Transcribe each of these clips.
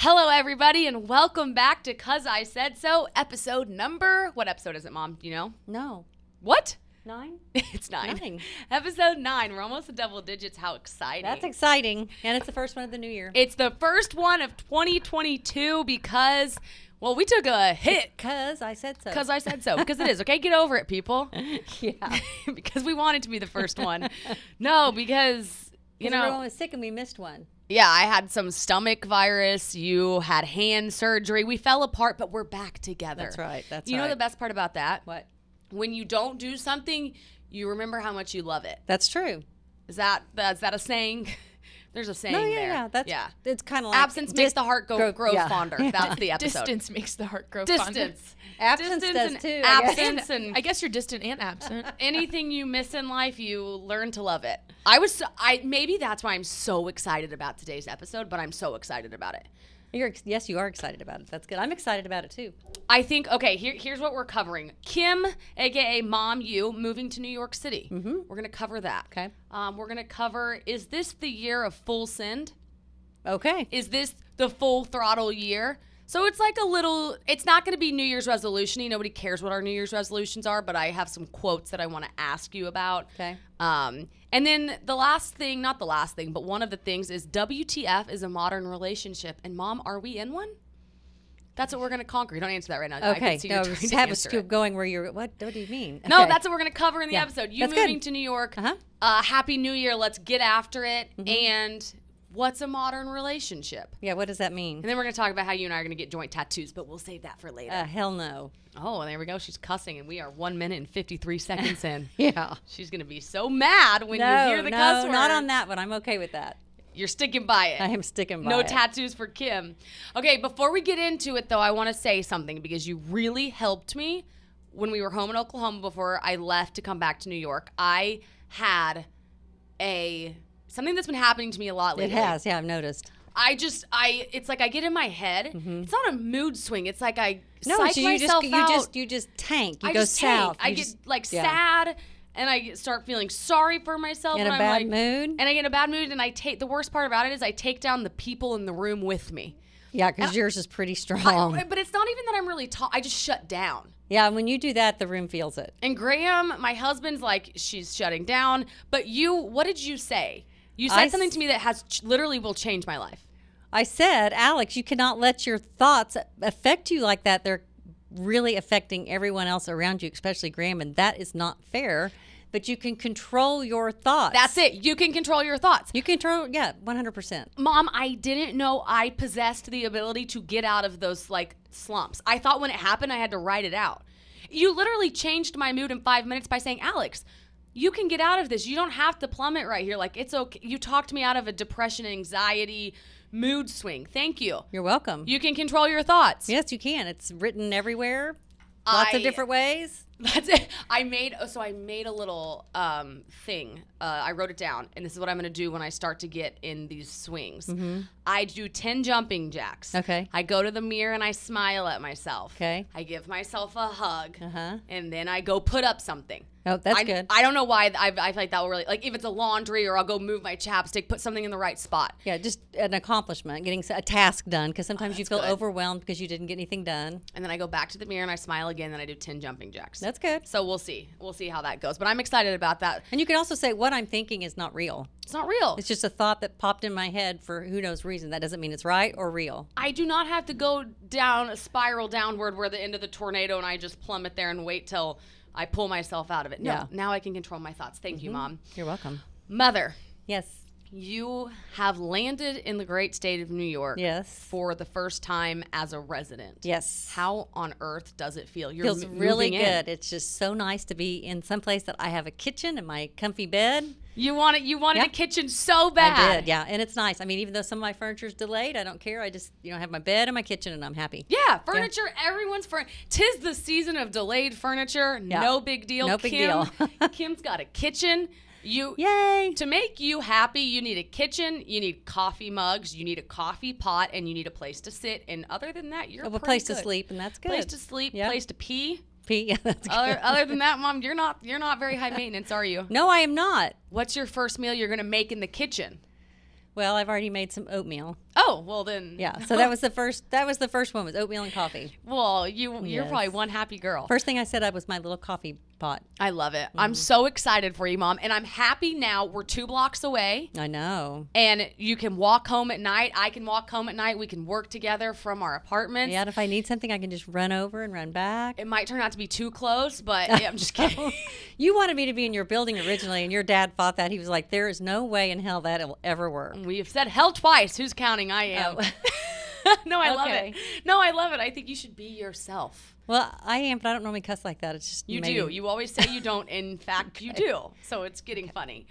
Hello, everybody, and welcome back to 'Cause I Said So, episode number... What episode is it, Mom? Do you know? No. What? 9? It's 9. 9. Episode 9. We're almost at double digits. How exciting. That's exciting. And it's the first one of the new year. It's the first one of 2022 because, well, we took a hit. Because I said so. Because I said so. Because it is. Okay, get over it, people. Yeah. Because we wanted to be the first one. No, because, you know. Everyone was sick and we missed one. Yeah, I had some stomach virus. You had hand surgery. We fell apart, but we're back together. That's right. You know the best part about that? What? When you don't do something, you remember how much you love it. That's true. Is that a saying? There's a saying there. Yeah. It's kind of like absence makes the heart grow fonder. That's the episode. Distance makes the heart grow fonder. Distance. Absence does and too. Absence and I guess you're distant and absent. anything you miss in life, you learn to love it. Maybe that's why I'm so excited about today's episode, but I'm so excited about it. Yes, you are excited about it. That's good. I'm excited about it too. I think, okay, here's what we're covering. Kim, a.k.a. Mom You, moving to New York City. Mm-hmm. We're going to cover that. Okay. We're going to cover, is this the year of full send? Okay. Is this the full throttle year? So it's like it's not going to be New Year's resolution-y. Nobody cares what our New Year's resolutions are, but I have some quotes that I want to ask you about. Okay. And then the last thing, not the last thing, but one of the things is WTF is a modern relationship. And Mom, are we in one? That's what we're going to conquer. You don't answer that right now. Okay. I can see you're trying to have a answer scoop it. going where you're, what do you mean? No, Okay. that's what we're going to cover in the episode. You That's moving good. to New York. Uh-huh. Happy New Year. Let's get after it. And what's a modern relationship? Yeah, what does that mean? And then we're going to talk about how you and I are going to get joint tattoos, but we'll save that for later. Hell no. Oh, there we go. She's cussing, and we are 1 minute and 53 seconds in. Yeah. She's going to be so mad when you hear the cuss word. No, not on that one. I'm okay with that. You're sticking by it. I am sticking by No it. tattoos for Kim. Okay, before we get into it, though, I want to say something because you really helped me when we were home in Oklahoma before I left to come back to New York. I had something that's been happening to me a lot lately. It has, yeah, I've noticed. It's like I get in my head. It's not a mood swing. It's like I psych you myself out. You just tank. You I go just south. tank. I get sad, and I start feeling sorry for myself. In and a I'm bad like, mood? And I get in a bad mood, and the worst part about it is I take down the people in the room with me. Yeah, because yours is pretty strong. But it's not even that I'm really I just shut down. Yeah, when you do that, the room feels it. And Graham, my husband's like, she's shutting down. But what did you say? You said something to me that literally will change my life. I said, Alex, you cannot let your thoughts affect you like that. They're really affecting everyone else around you, especially Graham, and that is not fair. But you can control your thoughts. That's it. You can control your thoughts. You control, 100%. Mom, I didn't know I possessed the ability to get out of those slumps. I thought when it happened, I had to write it out. You literally changed my mood in 5 minutes by saying, Alex, you can get out of this. You don't have to plummet right here. It's okay. You talked me out of a depression, anxiety, mood swing. Thank you. You're welcome. You can control your thoughts. Yes, you can. It's written everywhere, lots of different ways. That's it. I made a little thing. I wrote it down, and this is what I'm going to do when I start to get in these swings. Mm-hmm. I do 10 jumping jacks. Okay. I go to the mirror and I smile at myself. Okay. I give myself a hug. Uh-huh. And then I go put up something. Oh, that's good. I don't know why I feel like that will really, if it's a laundry or I'll go move my chapstick, put something in the right spot. Yeah, just an accomplishment, getting a task done, because sometimes you feel good. overwhelmed because you didn't get anything done. And then I go back to the mirror and I smile again, and I do 10 jumping jacks. That's good. So we'll see. We'll see how that goes. But I'm excited about that. And you can also say, what I'm thinking is not real. It's not real. It's just a thought that popped in my head for who knows reason. That doesn't mean it's right or real. I do not have to go down a spiral downward where the end of the tornado and I just plummet there and wait till I pull myself out of it. No, Yeah. now I can control my thoughts. Thank you, Mom. You're welcome. Mother, Yes. you have landed in the great state of New York Yes. for the first time as a resident. Yes. How on earth does it feel? You're Feels really moving in. good. It's just so nice to be in some place that I have a kitchen and my comfy bed. You wanted Yeah. a kitchen so bad. I did, yeah. And it's nice. I mean, even though some of my furniture's delayed, I don't care. I just, have my bed and my kitchen and I'm happy. Yeah, furniture, everyone's tis the season of delayed furniture. Yeah. No big deal. No big deal. Kim's got a kitchen. Yay! To make you happy, you need a kitchen, you need coffee mugs, you need a coffee pot, and you need a place to sit. And other than that, you're A pretty place good. to sleep, and that's good. Place to sleep, Yep. place to pee. Yeah, that's good. Other than that, Mom, you're not very high maintenance, are you? No, I am not. What's your first meal you're gonna make in the kitchen? Well, I've already made some oatmeal. Oh, well then. Yeah. So that was the first one, was oatmeal and coffee. Well, you're Yes. probably one happy girl. First thing I set up was my little coffee pot. I love it. I'm so excited for you, Mom. And I'm happy now. We're 2 blocks away. I know. And you can walk home at night. I can walk home at night. We can work together from our apartments. Yeah, and if I need something, I can just run over and run back. It might turn out to be too close, but yeah, I'm just kidding. You wanted me to be in your building originally, and your dad fought that. He was like, there is no way in hell that will ever work. We've said hell twice. Who's counting? I am. No, I love Okay. it. No, I love it. I think you should be yourself. Well, I am, but I don't normally cuss like that. It's just You maybe- do. You always say you don't. In fact, you do. So it's getting funny.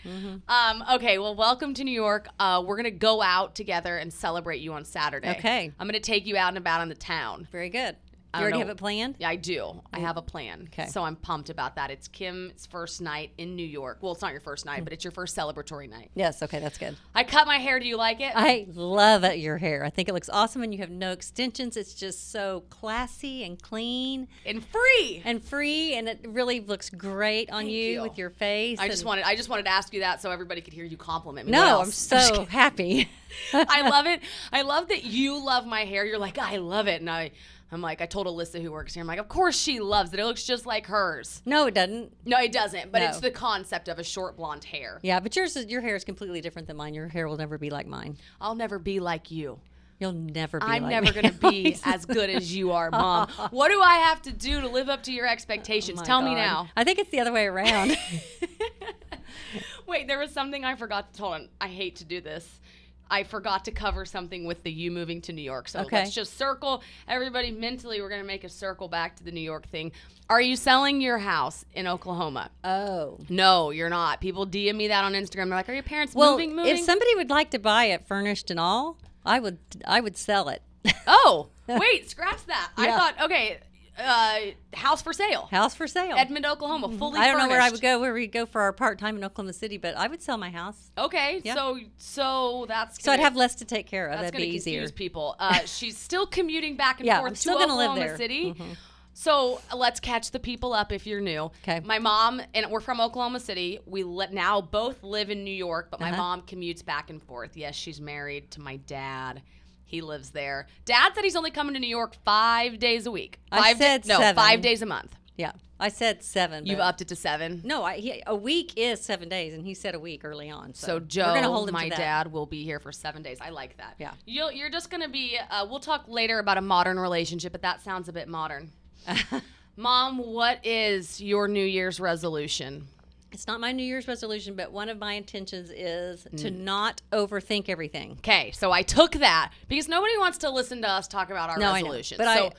Okay, well, welcome to New York. We're going to go out together and celebrate you on Saturday. Okay. I'm going to take you out and about in the town. Very good. I You don't already know. have it planned? Yeah, I do. I have a plan. Okay. So I'm pumped about that. It's Kim's first night in New York. Well, it's not your first night, but it's your first celebratory night. Yes. Okay, that's good. I cut my hair. Do you like it? I love your hair. I think it looks awesome, and you have no extensions. It's just so classy and clean And free. and free, and it really looks great on Thank you you. with your face. I just wanted to ask you that so everybody could hear you compliment me. What No, else? I'm so happy. I love it. I love that you love my hair. You're like, I love it. And I'm like, I told Alyssa who works here, I'm like, of course she loves it. It looks just like hers. No, it doesn't. No, it doesn't. But No. it's the concept of a short blonde hair. Yeah, but your hair is completely different than mine. Your hair will never be like mine. I'll never be like you. You'll never be I'm like never me. going to be as good as you are, Mom. What do I have to do to live up to your expectations? Oh my Tell me God. now. I think it's the other way around. Wait, there was something I forgot to hold on. I hate to do this. I forgot to cover something with you moving to New York. So Okay. let's just circle. Everybody mentally, we're going to make a circle back to the New York thing. Are you selling your house in Oklahoma? Oh. No, you're not. People DM me that on Instagram. They're like, are your parents Well, moving? if somebody would like to buy it furnished and all, I would sell it. Oh, wait, scratch that. I Yeah. thought, okay, house for sale. House for sale. Edmond, Oklahoma, fully I don't know where I furnished. would go, where we go for our part-time in Oklahoma City, but I would sell my house. Okay, Yeah. so that's So I'd gonna- have less to take care of. That's That'd going be to easier. confuse people. She's still commuting back and Yeah, forth I'm to still gonna live Oklahoma there. City. So let's catch the people up if you're new. Okay. My mom, and we're from Oklahoma City. We now both live in New York, but my Uh-huh. mom commutes back and forth. Yes, she's married to my dad. He lives there. Dad said he's only coming to New York 5 days a week. I said 7. 5 days a month. Yeah, I said 7. You've but- upped it to 7. No, a week is 7 days, and he said a week early on. So we're Joe, gonna hold him my to that. dad, will be here for 7 days. I like that. Yeah. You're just going to be, we'll talk later about a modern relationship, but that sounds a bit modern. Mom, what is your New Year's resolution? It's not my New Year's resolution, but one of my intentions is to not overthink everything. Okay, so I took that because nobody wants to listen to us talk about our No, I know, resolutions. but So,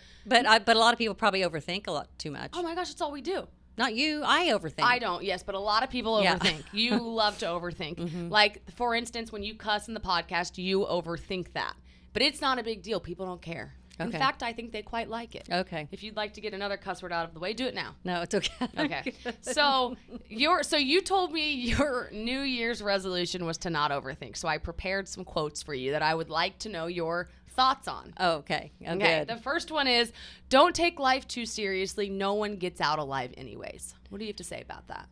but a lot of people probably overthink a lot too much. oh my gosh, that's all we do. Not you. I overthink. I don't, yes, but a lot of people Yeah. overthink. You love to overthink. Like, for instance, when you cuss in the podcast, you overthink that. But it's not a big deal. People don't care. In Okay. fact, I think they quite like it. Okay. If you'd like to get another cuss word out of the way, do it now. No, it's okay. Okay. So you told me your New Year's resolution was to not overthink. So I prepared some quotes for you that I would like to know your thoughts on. Oh, okay. Oh, Okay. good. The first one is, don't take life too seriously. No one gets out alive anyways. What do you have to say about that?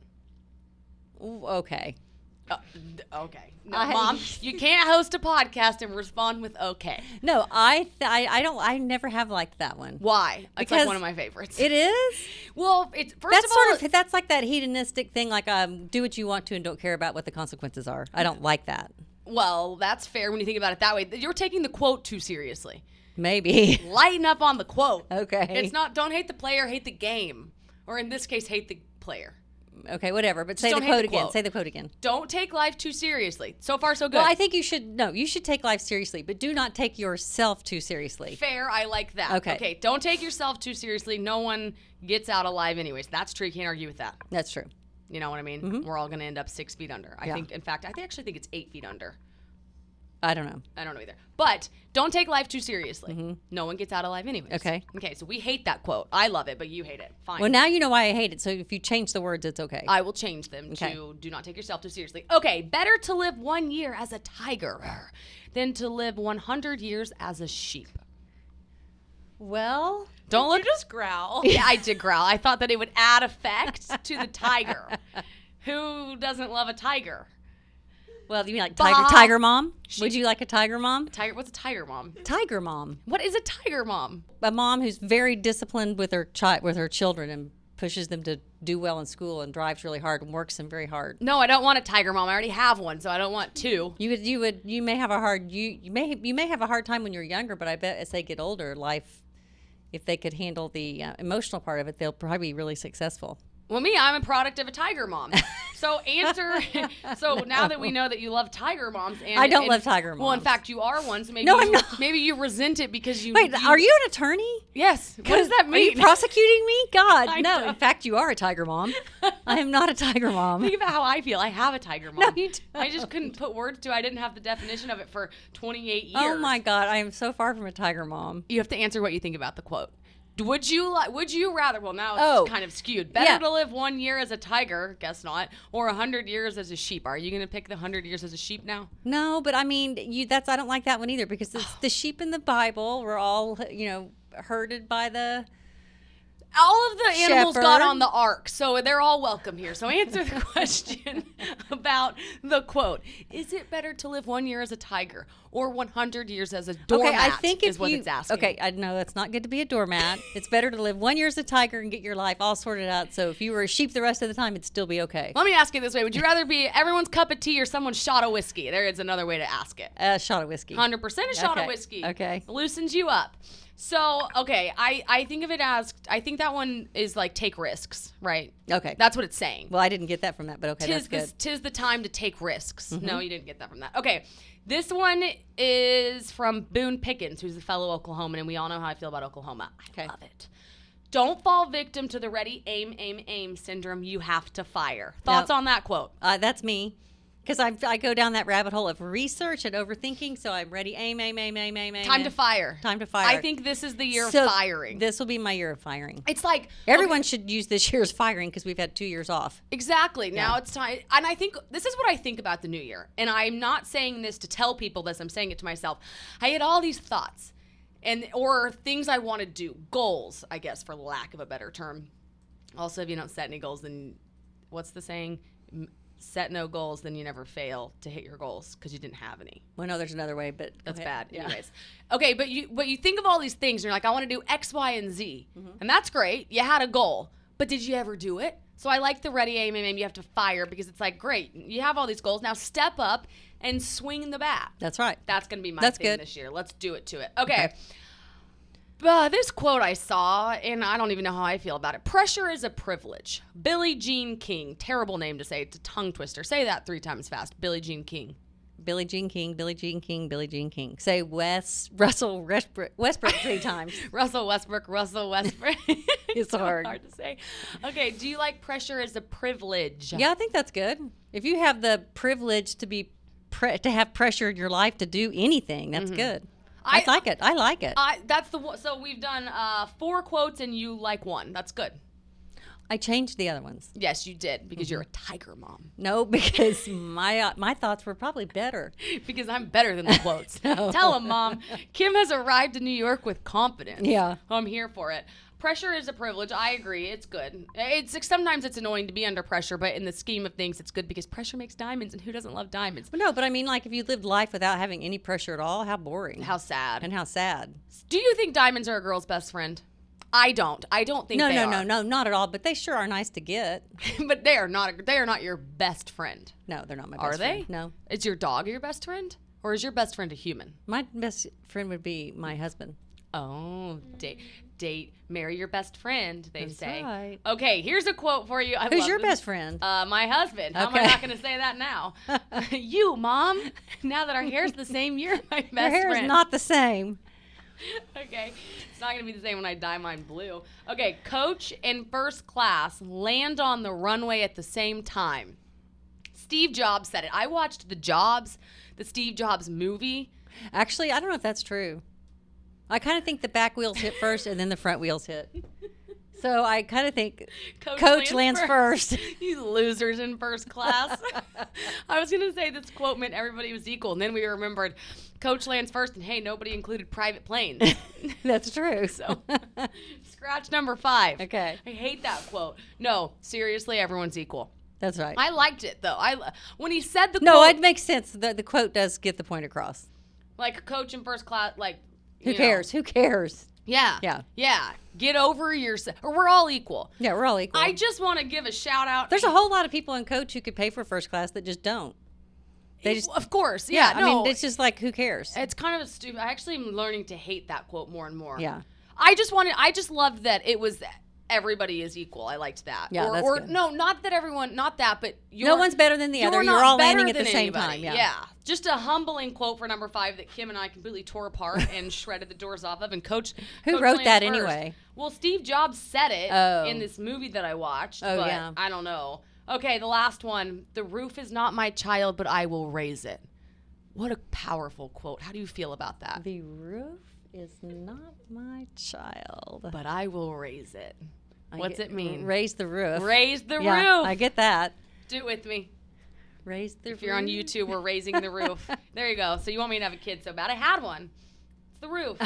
Ooh, okay. Okay. No, I- Mom, you can't host a podcast and respond with okay. No, I never have liked that one. Why? It's like Because one of my favorites. It is. Well, it's first That's of all, sort of that's like that hedonistic thing, like do what you want to and don't care about what the consequences are. I don't like that. well, that's fair when you think about it that way. You're taking the quote too seriously. Maybe. Lighten up on the quote. Okay. It's not don't hate the player, hate the game. Or in this case, hate the player. Okay, whatever. But say the don't hate quote the again. quote. Say the quote again. Don't take life too seriously. So far, so good. Well, I think you should take life seriously, but do not take yourself too seriously. Fair, I like that. Okay. Don't take yourself too seriously. No one gets out alive anyways. That's true. You can't argue with that. That's true. You know what I mean? We're all going to end up 6 feet under. I Yeah. think, in fact, I actually think it's 8 feet under. I don't know. I don't know either. But don't take life too seriously. No one gets out alive anyways. Okay. Okay, so we hate that quote. I love it, but you hate it. Fine. Well, now you know why I hate it. So if you change the words, it's okay. I will change them Okay. to do not take yourself too seriously. Okay, better to live 1 year as a tiger than to live 100 years as a sheep. Well, Don't look. You just growl. Yeah, I did growl. I thought that it would add effect to the tiger. Who doesn't love a tiger? Well, you mean like Bah. tiger mom? She- Would you like a tiger mom? Tiger. What's a tiger mom? Tiger mom. What is a tiger mom? A mom who's very disciplined with her with her children and pushes them to do well in school and drives really hard and works them very hard. No, I don't want a tiger mom. I already have one, so I don't want two. You may have a hard you may have a hard time when you're younger, but I bet as they get older, life, if they could handle the emotional part of it, they'll probably be really successful. Well, me, I'm a product of a tiger mom. So So now that we know that you love tiger moms, and I don't love tiger Well, in moms. fact, you are one. So maybe No, I'm not. maybe you resent it because you. Wait, are you an attorney? Yes. What does that Are you mean? prosecuting me? God, I no. know. In fact, you are a tiger mom. I am not a tiger mom. Think about how I feel. I have a tiger mom. No, you don't. I just couldn't put words to it. I didn't have the definition of it for 28 years. Oh my God, I am so far from a tiger mom. You have to answer what you think about the quote. Would you rather, well, now it's kind of skewed. Better Yeah. to live 1 year as a tiger, guess not, or 100 years as a sheep. Are you going to pick the 100 years as a sheep now? No, but I mean, I don't like that one either because the sheep in the Bible were all, herded by the. All of the animals got Shepherd. on the ark, so they're all welcome here. So answer the question about the quote. Is it better to live 1 year as a tiger or 100 years as a doormat? Okay, I think is what it's asking. Okay, I know that's not good to be a doormat. It's better to live 1 year as a tiger and get your life all sorted out. So if you were a sheep the rest of the time, it'd still be okay. Let me ask you this way. Would you rather be everyone's cup of tea or someone's shot of whiskey? There is another way to ask it. A shot of whiskey. 100% a shot of Okay, whiskey. okay. Loosens you up. So, okay, I think of it as, I think that one is like take risks, right? Okay. That's what it's saying. Well, I didn't get that from that, but okay, that's good. Tis the time to take risks. No, you didn't get that from that. Okay, this one is from Boone Pickens, who's a fellow Oklahoman, and we all know how I feel about Oklahoma. I love it. Don't fall victim to the ready, aim, aim, aim syndrome. You have to fire. Thoughts on that quote? That's me. Because I go down that rabbit hole of research and overthinking, so I'm ready. Aim, aim, aim, aim, aim, aim. Time to fire. Time to fire. I think this is the year of So firing. This will be my year of firing. It's like Everyone should use this year as firing because we've had 2 years off. exactly. Now it's time. And I think this is what I think about the new year. And I'm not saying this to tell people this. I'm saying it to myself. I had all these thoughts or things I want to do. Goals, I guess, for lack of a better term. Also, if you don't set any goals, then what's the saying? Set no goals, then you never fail to hit your goals because you didn't have any. Well, no, there's another way, but That's okay. bad. Yeah. Anyways. Okay, but you think of all these things and you're like, I want to do X, Y, and Z. And that's great. You had a goal. But did you ever do it? So I like the ready, aim, aim, aim. You have to fire because it's like, great, you have all these goals. Now step up and swing the bat. That's right. That's going to be my That's thing good. this year. Let's do it to it. Okay. This quote I saw, and I don't even know how I feel about it. Pressure is a privilege. Billie Jean King. Terrible name to say. It's a tongue twister. Say that 3 times fast. Billie Jean King. Billie Jean King, Billie Jean King, Billie Jean King. Say Russell Westbrook 3 times. Russell Westbrook. It's hard. Hard to say. Okay, do you like pressure as a privilege? Yeah, I think that's good. If you have the privilege to be to have pressure in your life to do anything, that's good. I like it. I like it. That's the one. So we've done 4 quotes and you like 1. That's good. I changed the other ones. Yes, you did because you're a tiger mom. No, because my thoughts were probably better. Because I'm better than the quotes. No. Tell them, Mom. Kim has arrived in New York with confidence. Yeah. I'm here for it. Pressure is a privilege. I agree. It's good. Sometimes it's annoying to be under pressure, but in the scheme of things, it's good because pressure makes diamonds, and who doesn't love diamonds? Well, no, but I mean, like, if you lived life without having any pressure at all, how boring. How sad. And how sad. Do you think diamonds are a girl's best friend? I don't. I don't think they are. No, not at all. But they sure are nice to get. But they are not. They are not your best friend. No, they're not my best Are friend. they? No. Is your dog your best friend, or is your best friend a human? My best friend would be my husband. Oh, date, marry your best friend, they That's say. right. Okay, here's a quote for you. Who's your best friend? My husband. How am I Okay. not going to say that now? You, Mom. Now that our hair's the same, you're my best Your hair friend. is not the same. Okay, it's not going to be the same when I dye mine blue. Okay, coach and first class land on the runway at the same time. Steve Jobs said it. I watched the Steve Jobs movie. Actually, I don't know if that's true. I kind of think the back wheels hit first and then the front wheels hit. So I kind of think Coach lands first. You losers in first class. I was going to say this quote meant everybody was equal, and then we remembered Coach lands first, and hey, nobody included private planes. That's true. So scratch number 5. Okay. I hate that quote. No, seriously, everyone's equal. That's right. I liked it though. When he said the No, quote, it makes sense. The quote does get the point across. like a coach in first class, like Who cares? Who cares? Yeah. Yeah. Yeah. Get over yourself. Or we're all equal. Yeah, we're all equal. I just want to give a shout out. There's a whole lot of people in coach who could pay for first class that just don't. They just, of course. Yeah. I no, mean, it's just like, who cares? it's kind of a stupid. I actually am learning to hate that quote more and more. Yeah. I just loved that it was everybody is equal. I liked that. Yeah, that's or good. no, not that everyone, not that, but No one's better than the other. You're not all better landing at the than same anybody. time. Yeah. Just a humbling quote for number 5 that Kim and I completely tore apart and shredded the doors off of. And Coach Who Coach wrote Lance that first. anyway? Well, Steve Jobs said it Oh. in this movie that I watched. Oh, but yeah. I don't know. Okay, the last one. The roof is not my child, but I will raise it. What a powerful quote. How do you feel about that? The roof is not my child. But I will raise it. What's it mean? Raise the roof. Raise the Yeah, roof. I get that. Do it with me. Raise the roof. If you're on YouTube, we're raising the roof. There you go. So you want me to have a kid so bad? I had one. It's the roof.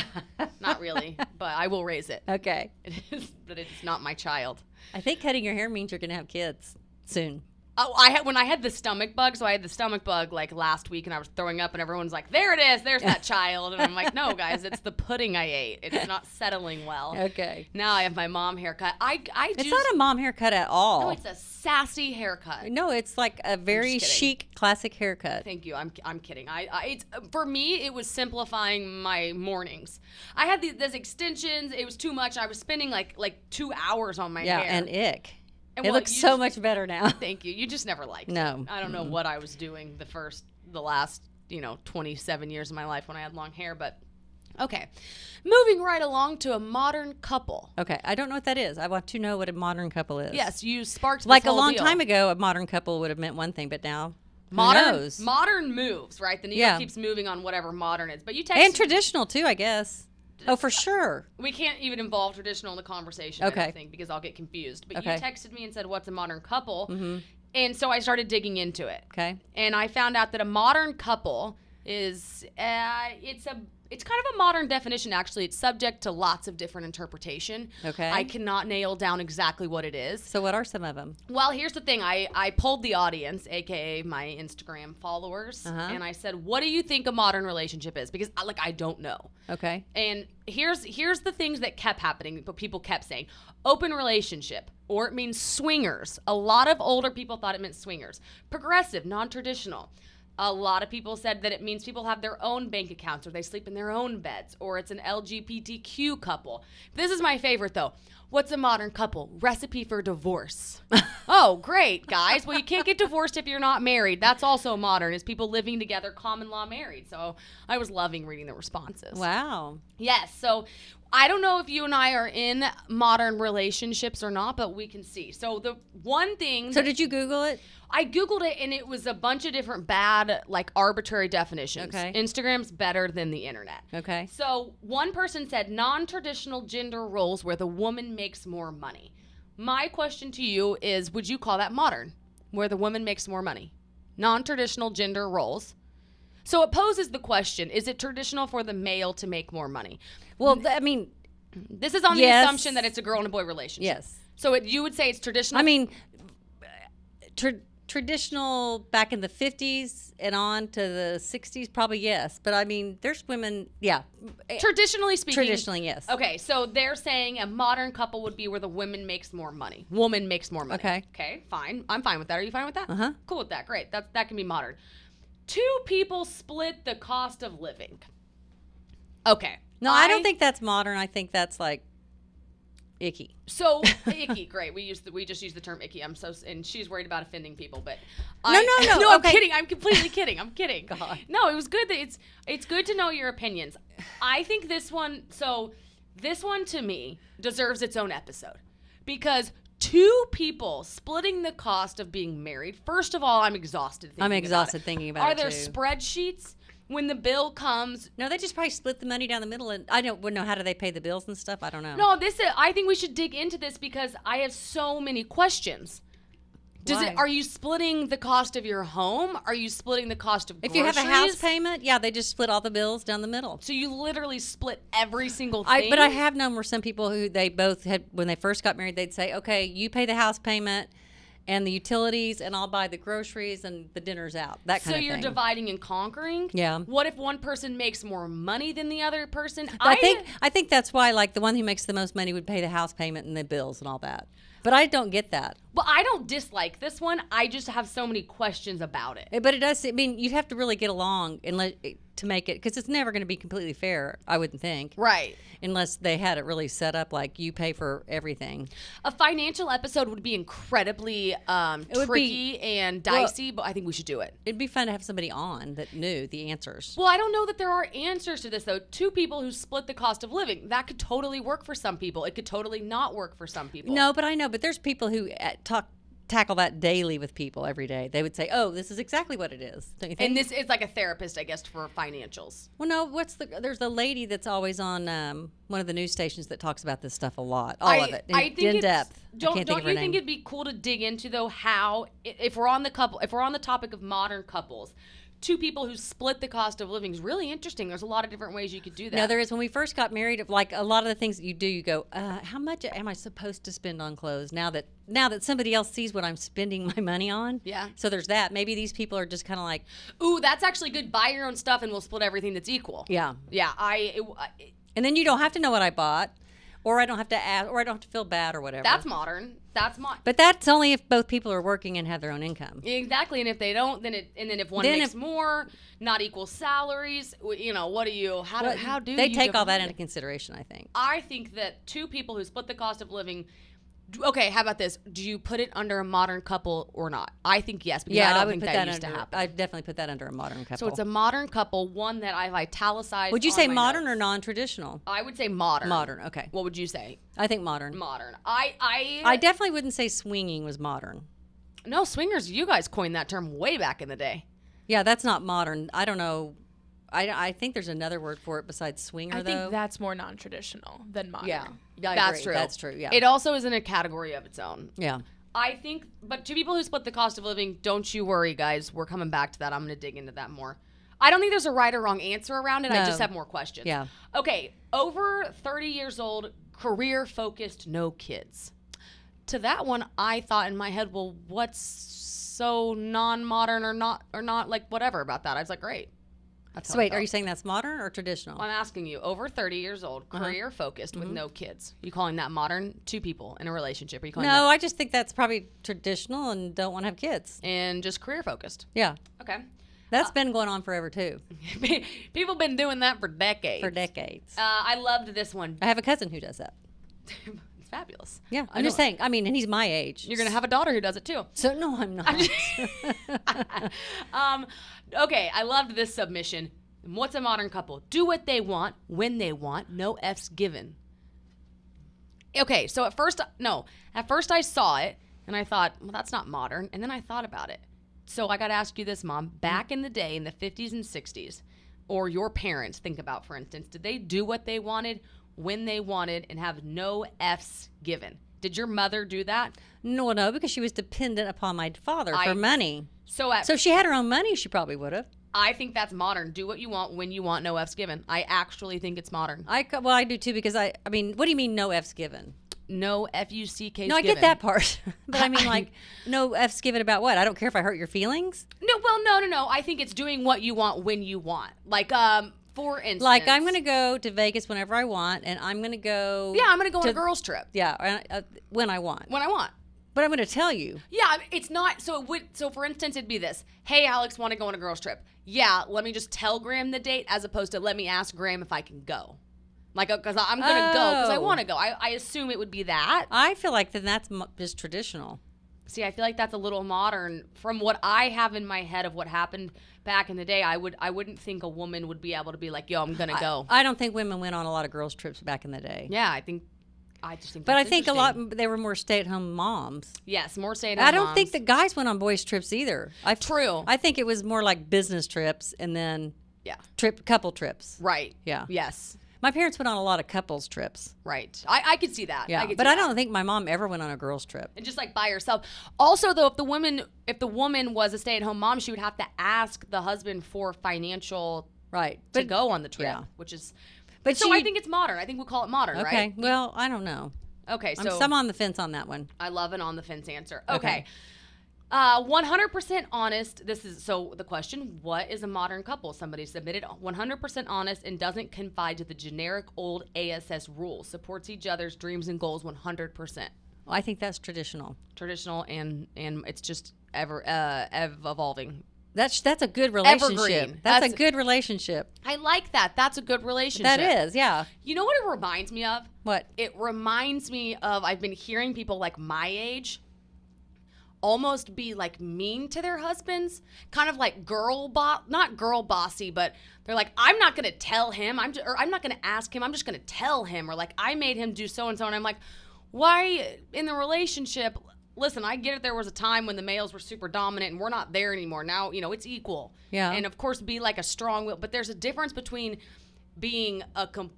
Not really, but I will raise it. Okay. It is, but it's not my child. I think cutting your hair means you're going to have kids soon. Oh, when I had the stomach bug, so I had the stomach bug like last week, and I was throwing up, and everyone's like, "There it is, there's that child," and I'm like, "No, guys, it's the pudding I ate. It's not settling well." Okay. Now I have my mom haircut. It's not a mom haircut at all. No, it's a sassy haircut. No, it's like a very kidding. chic, classic haircut. Thank you. I'm kidding. It's for me. It was simplifying my mornings. I had these extensions. It was too much. I was spending like 2 hours on my Yeah, hair. and ick. And It well, looks you so just- much better now. Thank you. You just never liked it. No. I don't know what I was doing the last 27 years of my life when I had long hair, but okay. Moving right along to a modern couple. Okay, I don't know what that is. I want to know what a modern couple is. Yes, you sparked this Like a whole long deal. time ago, a modern couple would have meant one thing, but now who Modern knows? modern moves, right? The needle Yeah. keeps moving on whatever modern is. But you text And traditional too, I guess. Oh, for sure. We can't even involve traditional in the conversation, I Okay. don't think, because I'll get confused. But Okay. you texted me and said, "What's a modern couple?" And so I started digging into it. Okay. And I found out that a modern couple is it's kind of a modern definition, actually. It's subject to lots of different interpretation. Okay. I cannot nail down exactly what it is. So what are some of them? Well, here's the thing. I polled the audience, aka my Instagram followers, and I said, "What do you think a modern relationship is?" Because I don't know. Okay. And here's the things that kept happening, but people kept saying open relationship, or it means swingers. A lot of older people thought it meant swingers. Progressive, non-traditional. A lot of people said that it means people have their own bank accounts, or they sleep in their own beds, or it's an LGBTQ couple. This is my favorite though. What's a modern couple? Recipe for divorce. Oh, great, guys. Well, you can't get divorced if you're not married. That's also modern, is people living together, common law married. So I was loving reading the responses. Wow. Yes. So I don't know if you and I are in modern relationships or not, but we can see. So the one thing. So did you Google it? I Googled it, and it was a bunch of different bad, arbitrary definitions. Okay. Instagram's better than the internet. Okay. So one person said non-traditional gender roles where the woman makes more money. My question to you is, would you call that modern, where the woman makes more money? Non-traditional gender roles. So it poses the question, is it traditional for the male to make more money? Well, I mean, This is on the Yes. assumption that it's a girl and a boy relationship. yes. So you would say it's traditional? I mean, traditional back in the 50s and on to the 60s, probably yes. But I mean, there's women, yeah. traditionally speaking. Traditionally, yes. Okay, so they're saying a modern couple would be where the woman makes more money. Woman makes more money. Okay. Okay, fine. I'm fine with that. Are you fine with that? Uh-huh. Cool with that. Great. That can be modern. 2 people split the cost of living. Okay. No, I don't think that's modern. I think that's like icky. So icky, great. We just use the term icky. And she's worried about offending people, but No. no, I'm Okay. kidding. I'm completely kidding. I'm kidding. God. No, it was good that it's good to know your opinions. I think this one to me deserves its own episode, because 2 people splitting the cost of being married. First of all, I'm exhausted thinking I'm about exhausted it. thinking about Are it, there too. spreadsheets when the bill comes? No, they just probably split the money down the middle. And I don't know, how do they pay the bills and stuff? I don't know. No, I think we should dig into this, because I have so many questions. Why? Are you splitting the cost of your home? Are you splitting the cost of If groceries? you have a house payment, yeah, they just split all the bills down the middle. So you literally split every single thing? But I have known where some people who they both had, when they first got married, they'd say, okay, you pay the house payment and the utilities, and I'll buy the groceries and the dinners out. That kind So of you're thing. dividing and conquering? Yeah. What if one person makes more money than the other person? I think that's why, like, the one who makes the most money would pay the house payment and the bills and all that. But I don't get that. Well, I don't dislike this one. I just have so many questions about it. But it does. I mean, you'd have to really get along to make it, because it's never going to be completely fair, I wouldn't think. Right. Unless they had it really set up like you pay for everything. A financial episode would be incredibly tricky and dicey, but I think we should do it. It'd be fun to have somebody on that knew the answers. Well, I don't know that there are answers to this, though. Two people who split the cost of living. That could totally work for some people. It could totally not work for some people. No, but I know. But there's people who tackle that daily with people every day. They would say, "Oh, this is exactly what it is." Don't you think? And this is like a therapist, I guess, for financials. Well, no. There's a lady that's always on one of the news stations that talks about this stuff a lot. All of it in depth. Don't you think it'd be cool to dig into, though, how if we're on the topic of modern couples, two people who split the cost of living is really interesting. There's a lot of different ways you could do that. No, there is. When we first got married, like a lot of the things that you do, you go, how much am I supposed to spend on clothes now that somebody else sees what I'm spending my money on? Yeah. So there's that. Maybe these people are just kind of like, ooh, that's actually good. Buy your own stuff and we'll split everything that's equal. yeah. Yeah. And then you don't have to know what I bought, or I don't have to ask, or I don't have to feel bad or whatever. That's modern. But that's only if both people are working and have their own income. Exactly, and if they don't, then if one makes more, not equal salaries, what do you? How do they you take all that divide into it? consideration? I think. I think that two people who split the cost of living. Okay, how about this? Do you put it under a modern couple or not? I think yes, because I don't think that used to happen. I definitely put that under a modern couple. So it's a modern couple, one that I've italicized. Would you on say my modern or notes. non-traditional? I would say modern. Modern, okay. What would you say? I think modern. Modern. I definitely wouldn't say swinging was modern. No, swingers. You guys coined that term way back in the day. Yeah, that's not modern. I don't know. I think there's another word for it besides swinger, I though. think that's more non-traditional than modern. Yeah, I That's agree. true. That's true. Yeah. It also is in a category of its own. Yeah. I think, but two people who split the cost of living, don't you worry, guys. We're coming back to that. I'm going to dig into that more. I don't think there's a right or wrong answer around it. I just have more questions. Yeah. Okay. Over 30 years old, career focused, no kids. To that one, I thought in my head, well, what's so non-modern or not like whatever about that? I was like, great. That's how So I wait, felt. are you saying that's modern or traditional? I'm asking you, over 30 years old, career focused with no kids. You calling that modern? Two people in a relationship. Are you calling No, that? I just think that's probably traditional and don't want to have kids. And just career focused. Yeah. Okay. That's been going on forever too. People been doing that for decades. For decades. I loved this one. I have a cousin who does that. It's fabulous. Yeah, I'm just saying. I mean, and he's my age. You're going to have a daughter who does it too. So no, I'm not. Okay, I loved this submission. What's a modern couple? Do what they want, when they want, no F's given. Okay, so at first I saw it and I thought, well, that's not modern. And then I thought about it. So I got to ask you this, Mom. Back in the day, in the 50s and 60s, or your parents, think about, for instance, did they do what they wanted, when they wanted, and have no F's given? Did your mother do that? No, because she was dependent upon my father for money. So if she had her own money, she probably would have. I think that's modern. Do what you want, when you want, no F's given. I actually think it's modern. I do too, because I mean, what do you mean no F's given? No Fuck's No, I given. get that part. But I mean, like, no F's given about what? I don't care if I hurt your feelings. No, well, no. I think it's doing what you want when you want. Like, for instance. Like, I'm going to go to Vegas whenever I want, and I'm going to go. Yeah, I'm going to go on a girls' trip. Yeah, when I want. When I want. But I'm going to tell you. Yeah, it's not. So for instance, it'd be this. Hey, Alex, want to go on a girls' trip? Yeah, let me just tell Graham the date, as opposed to let me ask Graham if I can go. Like, because I'm going to go because I want to go. I assume it would be that. I feel like then that's just traditional. See, I feel like that's a little modern. From what I have in my head of what happened back in the day, I wouldn't think a woman would be able to be like, yo, I'm going to go. I don't think women went on a lot of girls' trips back in the day. Yeah, I just think But that's I think interesting. they were more stay-at-home moms. Yes, more stay-at-home I don't moms. think the guys went on boys' trips either. True. I think it was more like business trips and then Yeah. couple trips. Right. Yeah. Yes. My parents went on a lot of couples trips. Right. I could see that. Yeah, but I don't think my mom ever went on a girls' trip. And just like by herself. Also, though, if the woman was a stay-at-home mom, she would have to ask the husband for financial to go on the trip, which is. But so I think it's modern. I think we call it modern, right? Okay. Well, I don't know. Okay, so I'm on the fence on that one. I love an on the fence answer. Okay. 100% honest. This is so the question, what is a modern couple? Somebody submitted 100% honest and doesn't confide to the generic old ASS rules. Supports each other's dreams and goals 100%. Well, I think that's traditional. Traditional and it's just ever evolving. That's a good relationship. Evergreen. That's a good relationship. I like that. That's a good relationship. That is, yeah. You know what it reminds me of? What? It reminds me of, I've been hearing people like my age almost be like mean to their husbands, kind of like not girl bossy, but they're like, I'm not going to tell him, I'm not going to ask him, I'm just going to tell him, or like, I made him do so and so, and I'm like, why in the relationship? Listen, I get it. There was a time when the males were super dominant, and we're not there anymore. Now, it's equal. Yeah. And of course, be like a strong will, but there's a difference between being a kind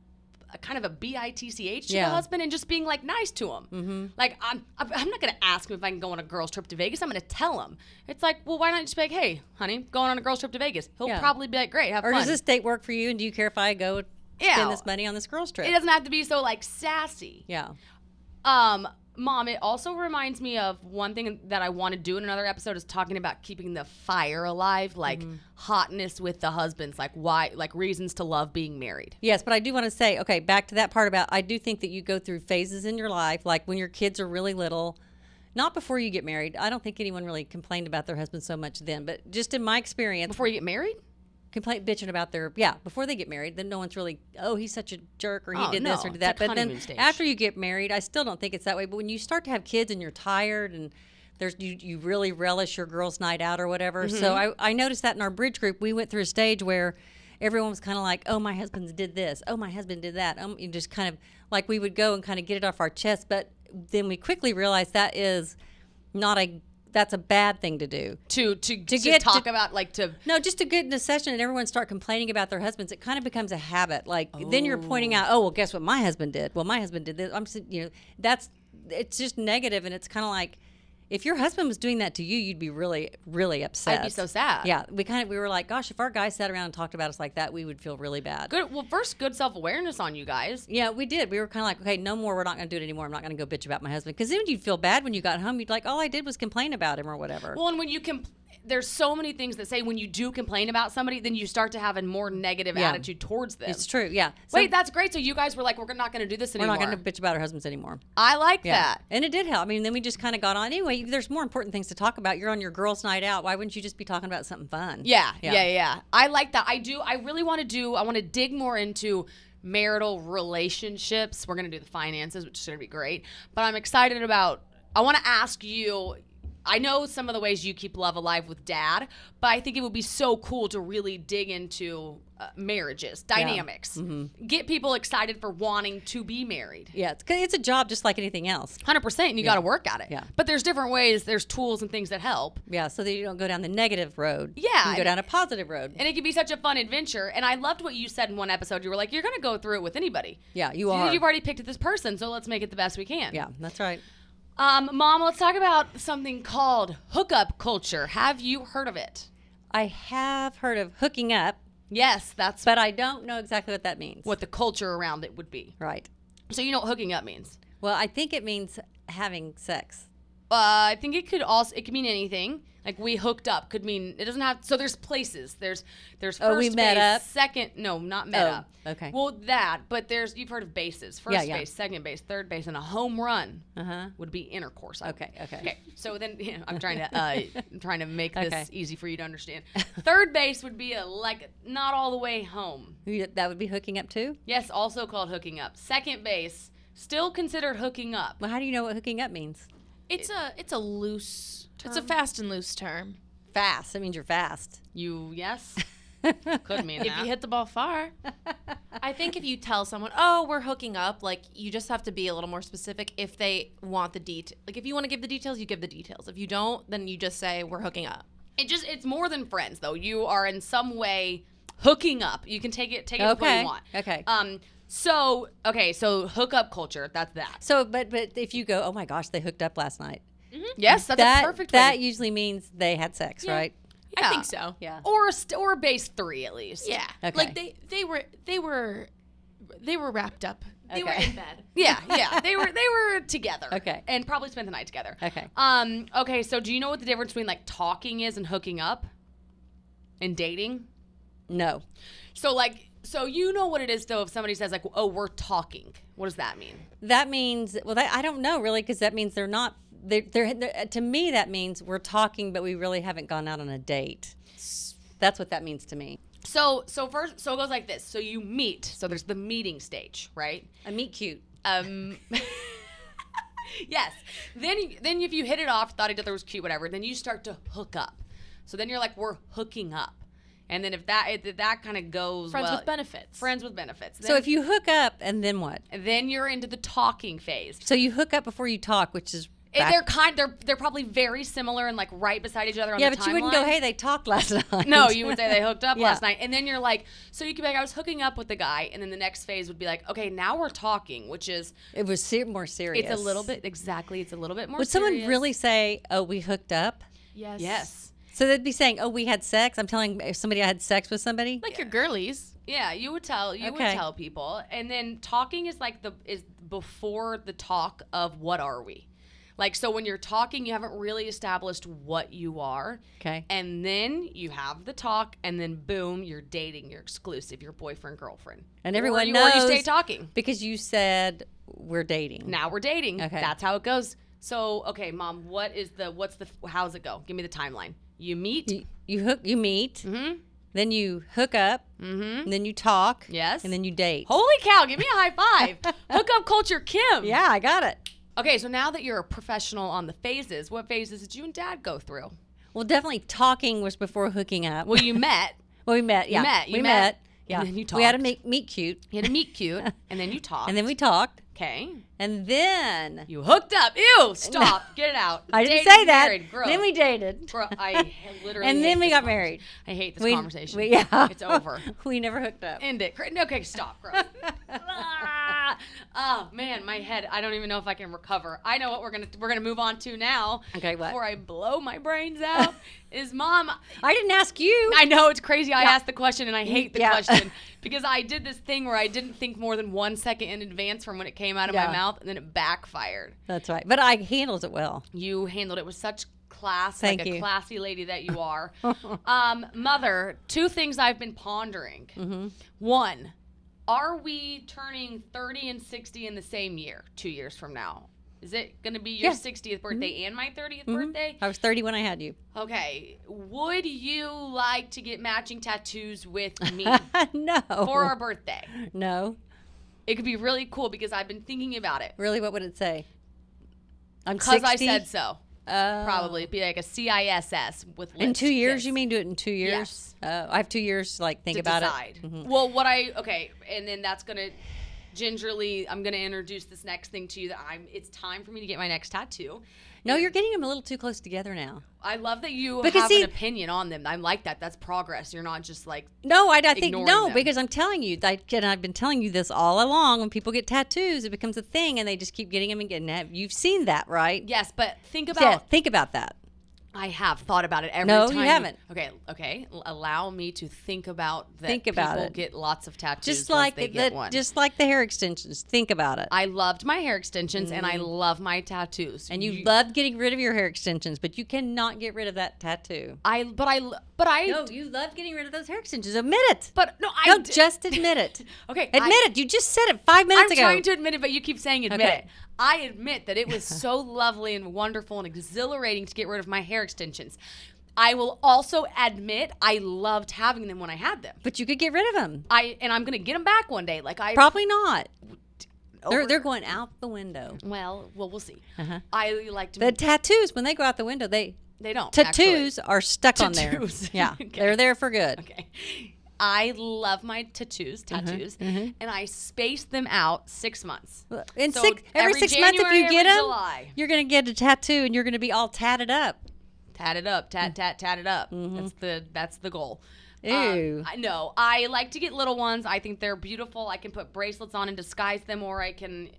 of a bitch to the husband and just being like nice to him. Mm-hmm. Like I'm not gonna ask him if I can go on a girls trip to Vegas. I'm gonna tell him. It's like, well, why not just be like, hey, honey, going on a girls trip to Vegas? He'll probably be like, great, have fun. Or does this date work for you? And do you care if I go spend this money on this girls trip? It doesn't have to be so like sassy. Yeah. Mom, it also reminds me of one thing that I want to do in another episode is talking about keeping the fire alive, like hotness with the husbands, like why, like reasons to love being married. Yes, but I do want to say, okay, back to that part about, I do think that you go through phases in your life, like when your kids are really little, not before you get married. I don't think anyone really complained about their husband so much then, but just in my experience. Before you get married? Bitching about before they get married, then no one's really, oh, he's such a jerk, or he did this or did that. Like but then after you get married, I still don't think it's that way. But when you start to have kids and you're tired and you really relish your girls' night out or whatever. Mm-hmm. So I noticed that in our bridge group, we went through a stage where everyone was kind of like, oh, my husband did this. Oh, my husband did that. You just kind of like we would go and kind of get it off our chest. But then we quickly realized that's a bad thing to do. To just to get in a session and everyone start complaining about their husbands. It kind of becomes a habit. Like then you're pointing out, oh, well, guess what my husband did? Well, my husband did this. It's just negative, and it's kind of like, if your husband was doing that to you, you'd be really, really upset. I'd be so sad. Yeah, we were like, gosh, if our guys sat around and talked about us like that, we would feel really bad. Good. Well, first, good self-awareness on you guys. Yeah, we did. We were kind of like, okay, no more. We're not going to do it anymore. I'm not going to go bitch about my husband. Because then you'd feel bad when you got home. You'd like, all I did was complain about him or whatever. Well, and when you there's so many things that say when you do complain about somebody, then you start to have a more negative attitude towards them. It's true, yeah. So, wait, that's great. So you guys were like, we're not going to do this anymore. We're not going to bitch about our husbands anymore. I like that. And it did help. I mean, then we just kind of got on. Anyway, there's more important things to talk about. You're on your girls' night out. Why wouldn't you just be talking about something fun? Yeah. I like that. I do. I really want to dig more into marital relationships. We're going to do the finances, which is going to be great. But I'm excited I want to ask you, I know some of the ways you keep love alive with Dad, but I think it would be so cool to really dig into marriages, dynamics, get people excited for wanting to be married. Yeah, it's a job just like anything else. 100%, and you got to work at it. Yeah. But there's different ways, there's tools and things that help. Yeah, so that you don't go down the negative road. Yeah. You go down a positive road. And it can be such a fun adventure. And I loved what you said in one episode. You were like, you're going to go through it with anybody. Yeah, you are. You've already picked this person, so let's make it the best we can. Yeah, that's right. Mom, let's talk about something called hookup culture. Have you heard of it? I have heard of hooking up. Yes, but I don't know exactly what that means. What the culture around it would be. Right. So you know what hooking up means? Well, I think it means having sex. I think it could mean anything. Like we hooked up could mean, it doesn't have, so there's places. There's first we met base, up? second, no, not met up. Okay. Well, but you've heard of bases. First base, second base, third base, and a home run would be intercourse. Okay. So then I'm trying to make this easy for you to understand. Third base would be not all the way home. That would be hooking up too? Yes, also called hooking up. Second base, still considered hooking up. Well, how do you know what hooking up means? It's a loose term. It's a fast and loose term. Fast. That means you're fast. Yes. Could mean that. If you hit the ball far. I think if you tell someone, oh, we're hooking up, like you just have to be a little more specific if they want the detail. Like if you want to give the details, you give the details. If you don't, then you just say we're hooking up. It's more than friends though. You are in some way hooking up. You can take it the way you want. Okay. So hookup culture, that's that. So, but if you go, oh my gosh, they hooked up last night. Mm-hmm. Yes, that's a perfect way. That usually means they had sex, right? Yeah. I think so. Yeah. Or base 3 at least. Yeah. Okay. Like they were wrapped up They were in bed. Yeah. They were together. Okay. And probably spent the night together. Okay. Okay, so do you know what the difference between like talking is and hooking up? And dating? No. So you know what it is though if somebody says like, "Oh, we're talking." What does that mean? That means, well, I don't know really, because that means they're not. They're to me, that means we're talking, but we really haven't gone out on a date. That's what that means to me. So it goes like this. So you meet. So there's the meeting stage, right? A meet cute. Yes. Then if you hit it off, thought each other was cute, whatever, then you start to hook up. So then you're like, we're hooking up. And then if that kind of goes Friends well, with benefits. Friends with benefits. So if you hook up, and then what? Then you're into the talking phase. So you hook up before you talk, which is They're probably very similar and like right beside each other on the timeline. Yeah, but you wouldn't go, hey, they talked last night. No, you would say they hooked up Yeah. last night. And then you're like, so you could be like, I was hooking up with the guy. And then the next phase would be like, okay, now we're talking, which is. It was more serious. It's a little bit, exactly. It's a little bit more Would serious. someone really say, oh, we hooked up? Yes. Yes. So they'd be saying, oh, we had sex? I'm telling somebody I had sex with somebody? Like your girlies. Yeah, you would tell Okay. people. And then talking is like is before the talk of what are we? Like, so when you're talking, you haven't really established what you are. Okay. And then you have the talk, and then boom, you're dating, you're exclusive, your boyfriend, girlfriend. And everyone or knows. you stay talking. Because you said we're dating. Now we're dating. Okay. That's how it goes. So, okay, Mom, how's it go? Give me the timeline. You meet. You meet. Mm-hmm. Then you hook up. Mm-hmm. And then you talk. Yes. And then you date. Holy cow, give me a high five. Hookup Culture Kim. Yeah, I got it. Okay, so now that you're a professional on the phases, what phases did you and Dad go through? Well, definitely talking was before hooking up. Well, you met. Well, we met. Yeah. You met. Yeah. And then you We had talked. to meet cute. You had to meet cute, and then you talked. And then we talked. Okay. And then You hooked up. Ew, stop. Get it out. I didn't Dated, say that. married. Gross. Then we dated. I literally And hate then we this got conversation. married. I hate this conversation. Yeah. It's over. We never hooked up. End it. Okay, stop. Gross. Ah. Oh man, my head. I don't even know if I can recover. I know what we're gonna move on to now. Okay, what? Before I blow my brains out, is Mom. I didn't ask you. I know it's crazy. I Yeah. asked the question and I hate the Yeah. question because I did this thing where I didn't think more than 1 second in advance from when it came out of Yeah. my mouth, and then it backfired. That's right. But I handled it well. You handled it with such class, Thank like a you. classy lady that you are. Mother, two things I've been pondering. Mm-hmm. One, are we turning 30 and 60 in the same year, 2 years from now? Is it going to be your Yeah. 60th birthday and my 30th Mhm. birthday? I was 30 when I had you. Okay. Would you like to get matching tattoos with me No. for our birthday? No. It could be really cool because I've been thinking about it. Really, what would it say? I'm Because 60? I said so. Oh. Probably. It'd be like a CISS with lips. In 2 years? kiss. You mean do it in 2 years? Yes. I have 2 years to like think to about decide. it. Mhm. Well, and then that's gonna gingerly. I'm gonna introduce this next thing to you. It's time for me to get my next tattoo. No, you're getting them a little too close together now. I love that you Because have see- an opinion on them. I like that. That's progress. You're not just like No, I think Ignoring no, them. because I'm telling you, and I've been telling you this all along. When people get tattoos, it becomes a thing, and they just keep getting them and getting them. You've seen that, right? yes, but think about. Yeah, think about that. I have thought about it every No, time. you haven't. Okay. Allow me to think about that. Think about people it. get lots of tattoos. Just once like they get one. just like the hair extensions. Think about it. I loved my hair extensions and I love my tattoos. And you love getting rid of your hair extensions, but you cannot get rid of that tattoo. But I No, you love getting rid of those hair extensions. Admit it. But no, I No, d- just admit it. Okay, Admit it. You just said it 5 minutes I'm ago. trying to admit it, but you keep saying admit Okay. it. I admit that it was so lovely and wonderful and exhilarating to get rid of my hair extensions. I will also admit I loved having them when I had them. But you could get rid of them. And I'm gonna get them back one day. Like I Probably not. over- They're going out the window. well, we'll see. Uh-huh. I like to. The tattoos, when they go out the window, they don't tattoos are stuck on Tattoos. there. Yeah, Okay. they're there for good. Okay. I love my tattoos, and I space them out 6 months. In So every 6 months, if January, you get every them, July. you're going to get a tattoo, and you're going to be all tatted up. Tat it up, tat it up. That's the goal. Ew. I know. I like to get little ones. I think they're beautiful. I can put bracelets on and disguise them, or I can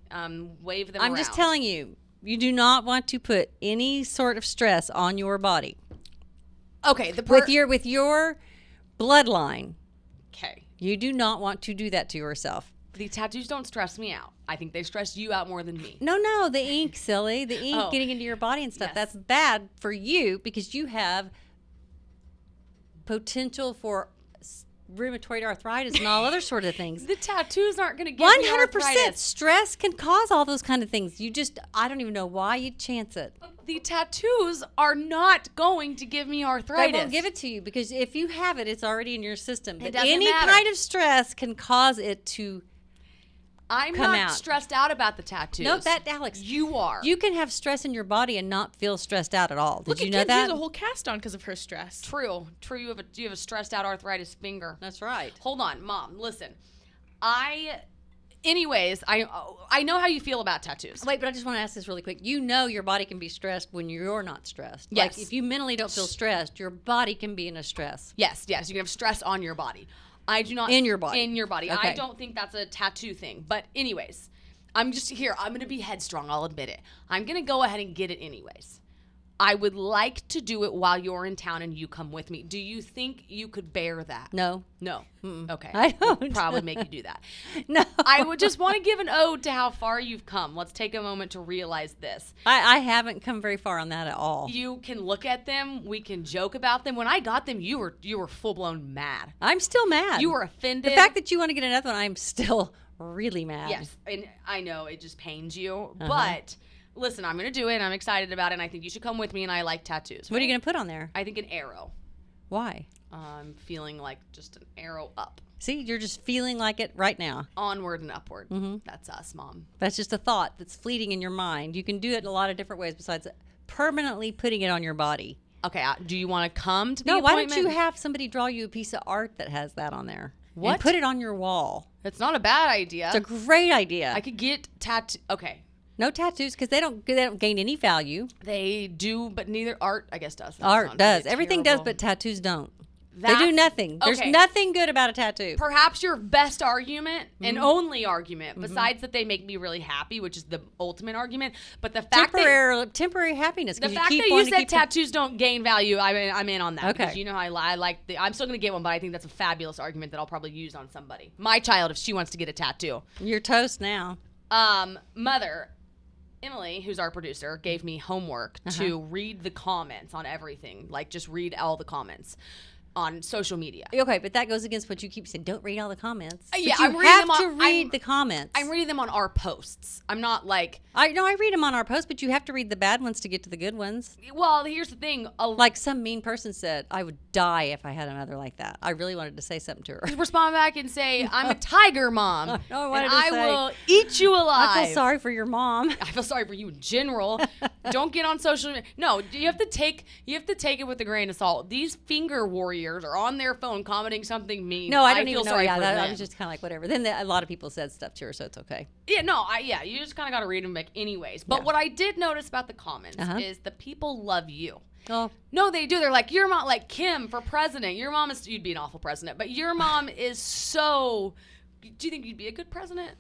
wave them I'm around. just telling you, you do not want to put any sort of stress on your body Okay, with your bloodline. Okay. You do not want to do that to yourself. The tattoos don't stress me out. I think they stress you out more than me. No, the ink, silly. The ink getting into your body and stuff. Yes. That's bad for you because you have potential for rheumatoid arthritis and all other sort of things. The tattoos aren't going to give me 100% arthritis. stress can cause all those kind of things. I don't even know why you'd chance it. The tattoos are not going to give me arthritis. They won't give it to you because if you have it, it's already in your system. But doesn't any matter. kind of stress can cause it to I'm come not out. stressed out about the tattoos. No, Alex. You are. You can have stress in your body and not feel stressed out at all. Did Look you at know Kim, she has that? a whole cast on because of her stress. True. You have a stressed out arthritis finger. That's right. Hold on, Mom. Listen. Anyways, I know how you feel about tattoos. Wait, but I just want to ask this really quick. You know your body can be stressed when you're not stressed. Yes. Like if you mentally don't feel stressed, your body can be in a stress. Yes. You can have stress on your body. I do not. In your body. In your body. Okay. I don't think that's a tattoo thing. But anyways, I'm just here. I'm going to be headstrong. I'll admit it. I'm going to go ahead and get it anyways. I would like to do it while you're in town and you come with me. Do you think you could bear that? No. No. Okay. I don't. We'll probably make you do that. No. I would just want to give an ode to how far you've come. Let's take a moment to realize this. I haven't come very far on that at all. You can look at them. We can joke about them. When I got them, you were full blown mad. I'm still mad. You were offended. The fact that you want to get another one, I'm still really mad. Yes, and I know it just pains you, but listen, I'm going to do it, and I'm excited about it, and I think you should come with me, and I like tattoos. What are you going to put on there? I think an arrow. Why? I'm feeling like just an arrow up. See, you're just feeling like it right now. Onward and upward. That's us, Mom. That's just a thought that's fleeting in your mind. You can do it in a lot of different ways besides permanently putting it on your body. Okay, do you want to come to the No, why appointment? don't you have somebody draw you a piece of art that has that on there? What? And put it on your wall. It's not a bad idea. It's a great idea. I could get tattoo. Okay, No tattoos because they don't gain any value. they do, but neither art, I guess, does. That Art sounds does. really Everything does, terrible. but tattoos don't. They That's- do nothing. There's okay. nothing good about a tattoo. Perhaps your best argument and Mm-hmm. only argument, besides that they make me really happy, which is the ultimate argument, but the fact that Temporary happiness. the 'cause fact keep that you wanting to said keep tattoos don't gain value, I'm in on that. Okay. Because you know how I like I'm still gonna get one, but I think that's a fabulous argument that I'll probably use on somebody. My child, if she wants to get a tattoo. You're toast now. Mother, Emily, who's our producer, gave me homework to read the comments on everything. Like just read all the comments on social media. Okay, but that goes against what you keep saying. Don't read all the comments. But Yeah, you I'm reading have them to on- read I'm- the comments. I'm reading them on our posts. I'm not like, I read them on our post, but you have to read the bad ones to get to the good ones. well, here's the thing. Like some mean person said, I would die if I had a mother like that. I really wanted to say something to her. Respond back and say, I'm a tiger mom. No, I wanted and to I say, will eat you alive. I feel sorry for your mom. I feel sorry for you in general. Don't get on social media. No, you have to take it with a grain of salt. These finger warriors are on their phone commenting something mean. No, I don't feel even know. sorry Yeah, for I them. was just kind of like, whatever. Then a lot of people said stuff to her, so it's okay. Yeah, no, you just kind of got to read them back anyways. But Yeah. what I did notice about the comments Uh-huh. is the people love you. Oh, No, they do. They're like, your mom, like Kim for president. Your mom is, you'd be an awful president, but your mom is so, do you think you'd be a good president?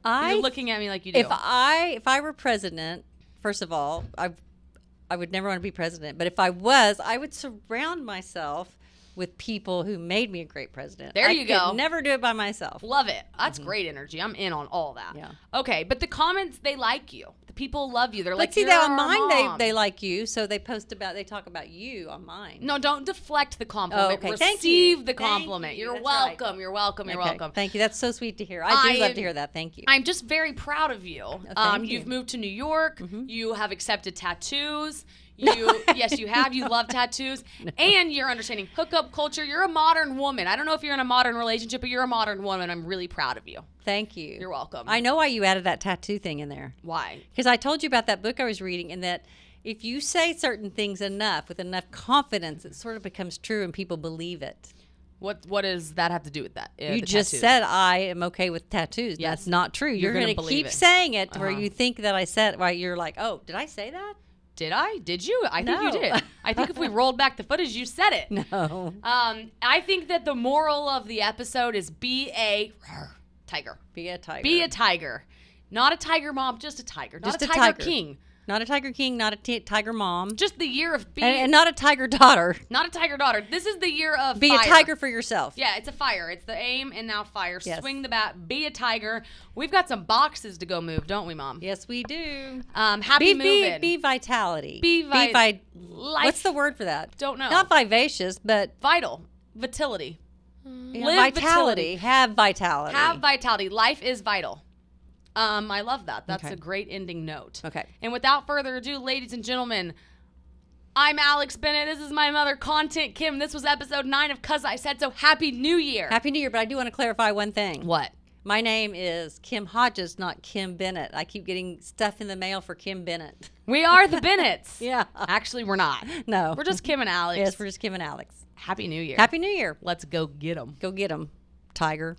You're looking at me like you do. If I were president, first of all, I would never want to be president. But if I was, I would surround myself with people who made me a great president. There you I go. could never do it by myself. Love it. That's great energy. I'm in on all that. Yeah. Okay, but the comments, they like you. The people love you. They're But like, see, you're they on our mine, mom. they like you, so they talk about you on mine. No, don't deflect the compliment. Oh, okay. Receive Thank you. the Thank compliment. you. You're That's right. welcome. You're welcome. You're Okay. welcome. Thank you. That's so sweet to hear. I do love to hear that. Thank you. I'm just very proud of you. thank you. You've moved to New York. You have accepted tattoos. Yes, you have. You love tattoos. And you're understanding hookup culture. You're a modern woman. I don't know if you're in a modern relationship, but you're a modern woman. I'm really proud of you. Thank you. You're welcome. I know why you added that tattoo thing in there. Why? Because I told you about that book I was reading, and that if you say certain things enough with enough confidence, it sort of becomes true and people believe it. What does that have to do with that? You the just tattoos? said I am okay with tattoos. Yes. That's not true. You're You're gonna going to believe keep it. saying it where Uh-huh. you think that I said, why you're like, oh, did I say that? Did I? Did you? I think you No. did. I think if we rolled back the footage, you said it. No. I think that the moral of the episode is be a tiger. Be a tiger. Be a tiger. Not a tiger mom, just a tiger. Not Just a a tiger tiger. king. Not a tiger king, not a tiger mom. Just the year of being. And not a tiger daughter. Not a tiger daughter. This is the year of Be fire. a tiger for yourself. Yeah, it's a fire. It's the aim and now fire. Yes. Swing the bat. Be a tiger. We've got some boxes to go move, don't we, Mom? Yes, we do. Happy moving. Be vitality. Life. What's the word for that? Don't know. Not vivacious, but Vital. Vitality. vitality. vitality. Have vitality. Have vitality. Life is vital. I love that. That's Okay. a great ending note. Okay. And without further ado, ladies and gentlemen, I'm Alex Bennett. This is my mother, Content Kim. This was episode 9 of 'Cause I Said So. Happy New Year. Happy New Year, but I do want to clarify one thing. What? My name is Kim Hodges, not Kim Bennett. I keep getting stuff in the mail for Kim Bennett. We are the Bennetts. Yeah. Actually, we're not. No. We're just Kim and Alex. Yes, we're just Kim and Alex. Happy New Year. Happy New Year. Let's go get them. Go get 'em, tiger.